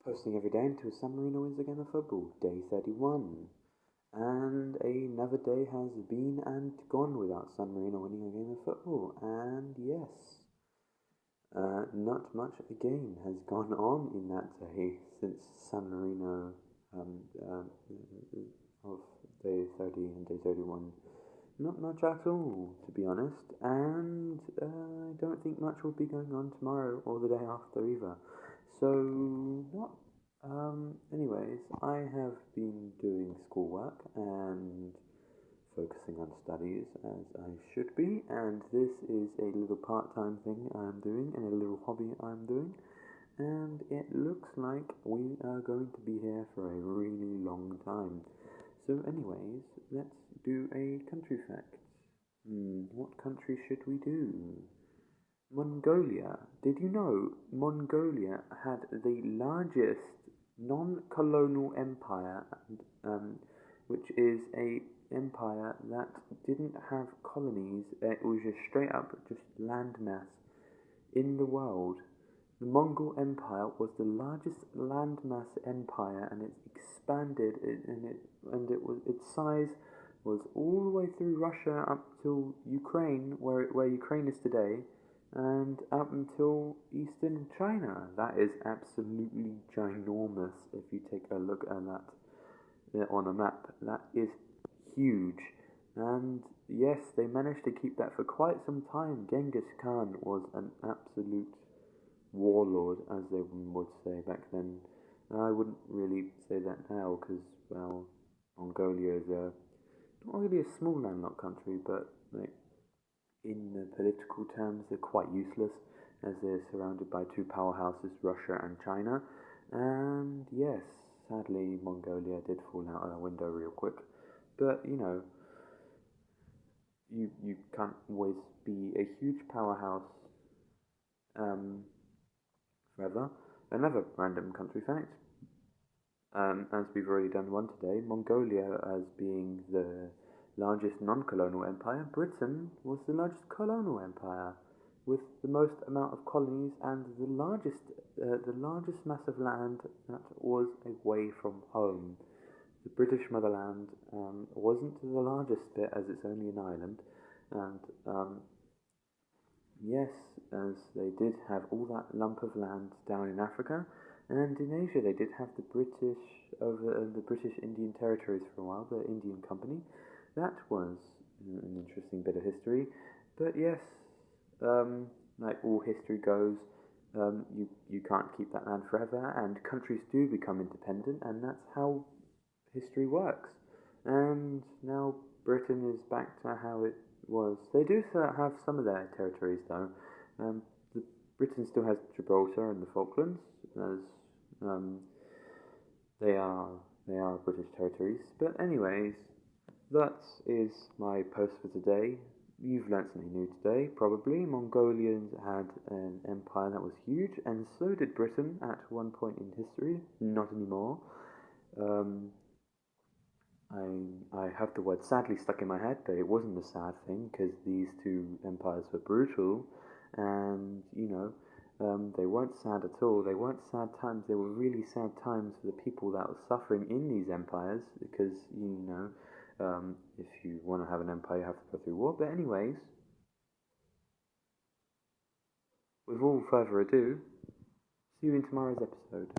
Posting every day until San Marino wins a game of football, day 31. And another day has been and gone without San Marino winning a game of football. And yes, not much again has gone on in that day since San Marino of day 30 and day 31. Not much at all, to be honest, and I don't think much will be going on tomorrow or the day after either. So, not. Anyways, I have been doing schoolwork and focusing on studies as I should be, and this is a little part-time thing I'm doing and a little hobby I'm doing, and it looks like we are going to be here for a really long time. So anyways, let's do a country fact. What country should we do? Mongolia. Did you know Mongolia had the largest non-colonial empire, which is a empire that didn't have colonies. It was just straight up just landmass in the world. The Mongol Empire was the largest landmass empire, and it expanded, its size was all the way through Russia up till Ukraine, where Ukraine is today, and up until eastern China. That is absolutely ginormous. If you take a look at that on a map, that is huge. And yes, they managed to keep that for quite some time. Genghis Khan was an absolute warlord, as they would say back then. I wouldn't really say that now because, well, Mongolia is not really a small landlocked country, but like, in the political terms, they're quite useless as they're surrounded by two powerhouses, Russia and China. And yes, sadly, Mongolia did fall out of the window real quick. But you can't always be a huge powerhouse forever. Another random country fact, as we've already done one today, Mongolia as being the largest non-colonial empire, Britain was the largest colonial empire with the most amount of colonies and the largest mass of land that was away from home. The British motherland wasn't the largest bit as it's only an island, and yes, as they did have all that lump of land down in Africa, and in Asia they did have the British Indian territories for a while, the Indian Company. That was an interesting bit of history. But yes, like all history goes, you can't keep that land forever, and countries do become independent, and that's how history works. And now Britain is back to how it was. They do have some of their territories though. Britain still has Gibraltar and the Falklands, as they are British territories. But anyways, that is my post for today. You've learnt something new today, probably. Mongolians had an empire that was huge, and so did Britain at one point in history. Not anymore. I have the word sadly stuck in my head, but it wasn't a sad thing because these two empires were brutal, and they weren't sad at all. They weren't sad times. They were really sad times for the people that were suffering in these empires because if you want to have an empire, you have to go through war. But anyways, with all further ado, see you in tomorrow's episode.